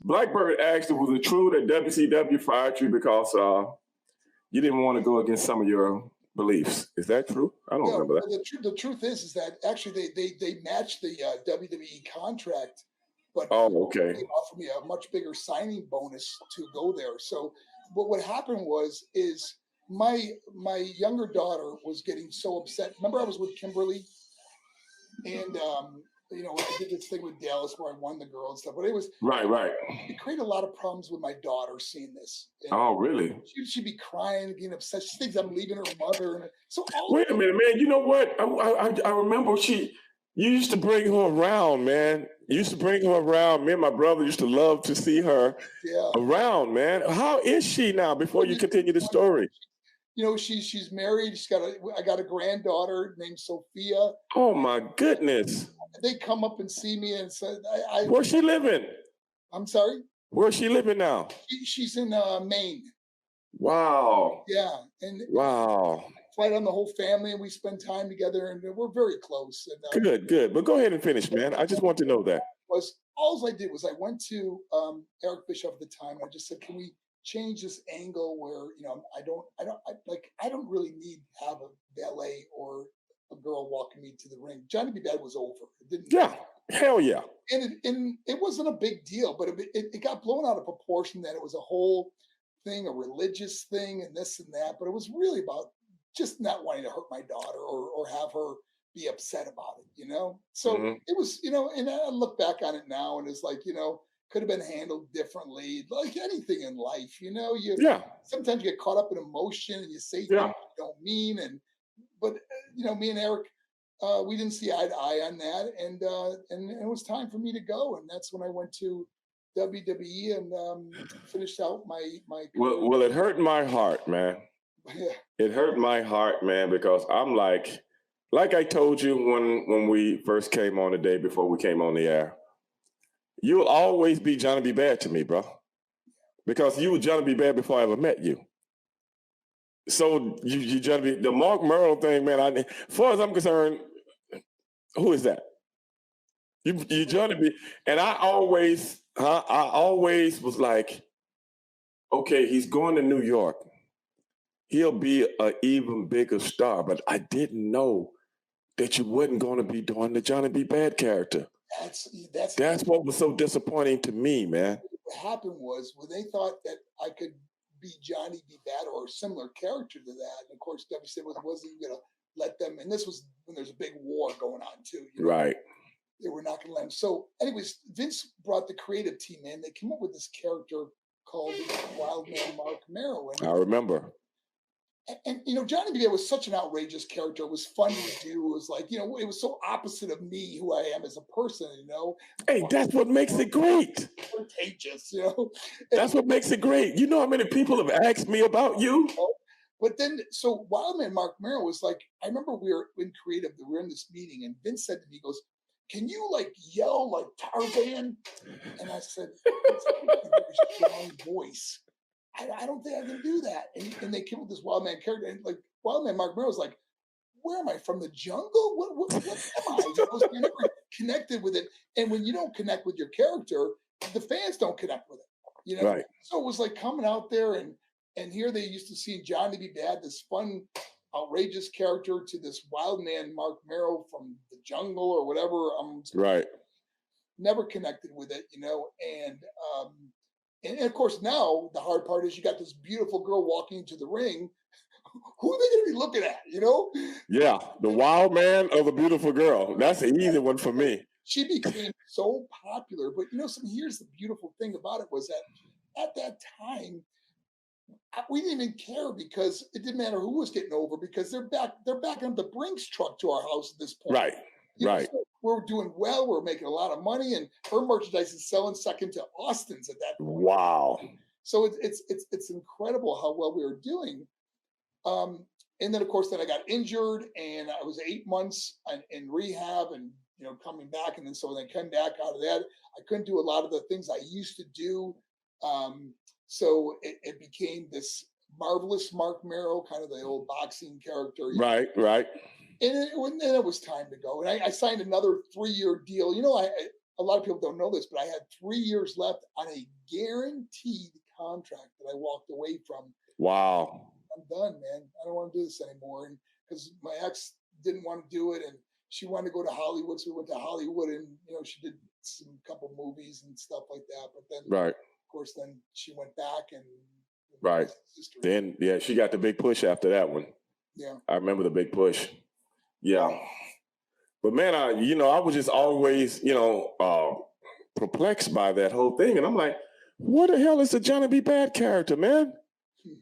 Blackbird asked, was it true that WCW fired you because you didn't want to go against some of your beliefs? Is that true? I don't Yeah, remember that. well, the truth is that actually they matched the WWE contract, but Oh, okay. they offered me a much bigger signing bonus to go there. So, but what happened is my younger daughter was getting so upset. Remember, I was with Kimberly, and I did this thing with Dallas where I won the girl and stuff. But Right, right. it created a lot of problems with my daughter seeing this. And Oh, really? she'd be crying, getting upset. She thinks I'm leaving her mother, and so all Wait a minute, man. You know what? I remember you used to bring her around, man. You used to bring her around. Me and my brother used to love to see her yeah. around, man. How is she now? Before you continue the story. She's married. I got a granddaughter named Sophia. Oh my goodness. They come up and see me and said, Where's she living? I'm sorry? Where's she living now? She's in Maine. Wow. Yeah. And wow. Flight on the whole family, and we spend time together, and we're very close. And, good. But go ahead and finish, man. I just want to know that. All I did was I went to Eric Bischoff at the time, and I just said, can we change this angle where I don't really need to have a valet or a girl walking me to the ring. Johnny B. Bad was over. It didn't. Yeah, hell yeah. And it wasn't a big deal, but it got blown out of proportion that it was a whole thing, a religious thing, and this and that. But it was really about just not wanting to hurt my daughter or have her be upset about it. So it was, and I look back on it now, and it's like, could have been handled differently, like anything in life. Sometimes you get caught up in emotion and you say things you don't mean. But me and Eric, we didn't see eye to eye on that, and it was time for me to go, and that's when I went to WWE and finished out my. Well, it hurt my heart, man. Yeah. It hurt my heart, man, because I'm like I told you when we first came on the day before we came on the air. You'll always be Johnny B. Bad to me, bro. Because you were Johnny B. Bad before I ever met you. So you Johnny B. The Mark Merle thing, man, as far as I'm concerned, who is that? You Johnny B. And I always was like, okay, he's going to New York. He'll be an even bigger star, but I didn't know that you wasn't going to be doing the Johnny B. Bad character. That's what was so disappointing to me, man. What happened was when they thought that I could be Johnny B. Bad or a similar character to that, and of course WCW wasn't going to let them. And this was when there's a big war going on too. Right. They were not going to let him. So, anyways, Vince brought the creative team in. They came up with this character called Wildman Mark Merrow. I remember. And Johnny B. was such an outrageous character. It was fun to do. It was like, it was so opposite of me, who I am as a person, Hey, that's what makes it great. Contagious, That's what makes it great. You know how many people have asked me about you? But then, so Wildman Mark Merrow was like, I remember we were in creative, we were in this meeting, and Vince said to me, he goes, can you yell like Tarzan? And I said, it's a strong voice. I don't think I can do that. And they came with this wild man character, and Wildman Mark Merrow was like, where am I, from the jungle? What am I? You never connected with it. And when you don't connect with your character, the fans don't connect with it. Right. So it was like coming out there, and here they used to see Johnny B. Bad, this fun, outrageous character, to this wild man Mark Merrow from the jungle or whatever. Right. Never connected with it, and of course, now the hard part is you got this beautiful girl walking into the ring. Who are they going to be looking at, Yeah, the wild man or the beautiful girl. That's an easy one for me. She became so popular. But, here's the beautiful thing about it was that at that time, we didn't even care because it didn't matter who was getting over, because they're back on the Brinks truck to our house at this point. Right. Right. So we're doing well. We're making a lot of money, and her merchandise is selling second to Austin's at that point. Wow. So it's incredible how well we were doing. And then of course, I got injured, and I was 8 months in rehab, and coming back, and then so when I came back out of that, I couldn't do a lot of the things I used to do. So it became this marvelous Mark Merrow, kind of the old boxing character. Right. And then it was time to go. And I signed another 3-year deal. a lot of people don't know this, but I had 3 years left on a guaranteed contract that I walked away from. Wow. I'm done, man. I don't want to do this anymore. And because my ex didn't want to do it, and she wanted to go to Hollywood, so we went to Hollywood, and she did some couple movies and stuff like that. But then, right, of course, then she went back and right. Then she got the big push after that one. Yeah, I remember the big push. Yeah, but man, I was just always perplexed by that whole thing, and I'm like, what the hell is the Johnny B. Bad character, man?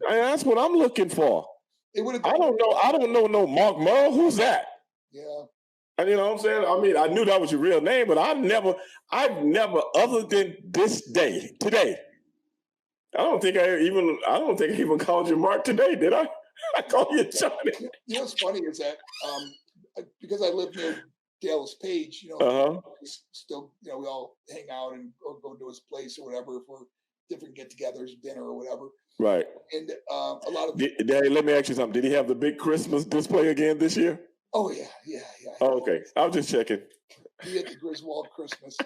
That's what I'm looking for. I don't know no Mark Merle. Who's that? Yeah. And you know what I'm saying? I mean, I knew that was your real name, but I've never, other than this day, today, I don't think I even called you Mark today, did I? I called you Johnny. You know what's funny is that because I live near Dallas Page, still, we all hang out or go to his place or whatever for different get-togethers, dinner or whatever. Right. And a lot of let me ask you something. Did he have the big Christmas display again this year? Oh yeah. Oh, okay. I was just checking. He had the Griswold Christmas,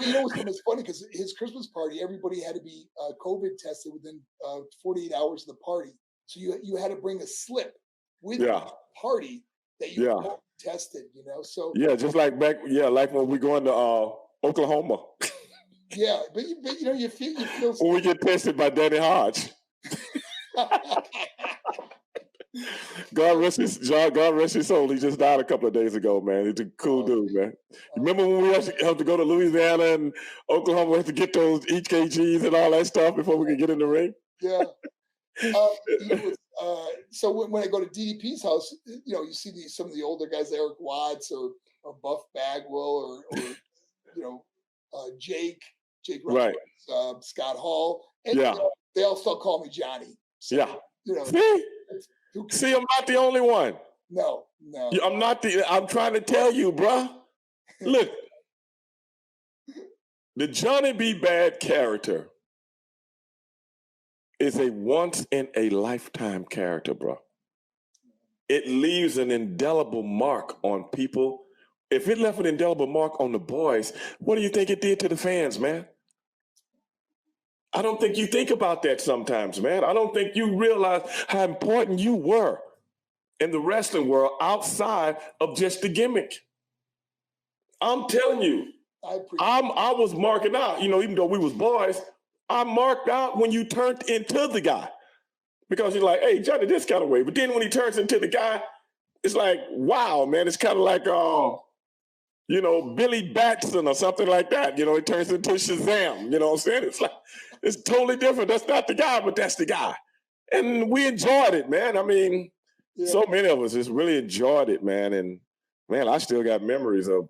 It's funny because his Christmas party, everybody had to be COVID tested within 48 hours of the party. So you had to bring a slip with the party that you were tested, So just like back, like when we going to Oklahoma. Yeah, but you feel when we get tested by Danny Hodge. God rest his soul. He just died a couple of days ago, man. He's a cool dude, man. Remember when we had to go to Louisiana and Oklahoma, we had to get those EKGs and all that stuff before we could get in the ring? Yeah. So when I go to DDP's house, you see some of the older guys, Eric Watts or Buff Bagwell or Jake right. Scott Hall, and they all still call me Johnny. So, See, I'm not the only one. No. I'm trying to tell you, bruh. Look, the Johnny B. Bad character is a once in a lifetime character, bruh. It leaves an indelible mark on people. If it left an indelible mark on the boys, what do you think it did to the fans, man? I don't think you think about that sometimes, man. I don't think you realize how important you were in the wrestling world outside of just the gimmick. I'm telling you, I was marking out, even though we was boys, I marked out when you turned into the guy. Because you're like, hey, Johnny, this kind of way. But then when he turns into the guy, it's like, wow, man, it's kind of like, Billy Batson or something like that. It turns into Shazam. You know what I'm saying? It's like, it's totally different. That's not the guy, but that's the guy. And we enjoyed it, man. I mean, so many of us just really enjoyed it, man. And, man, I still got memories of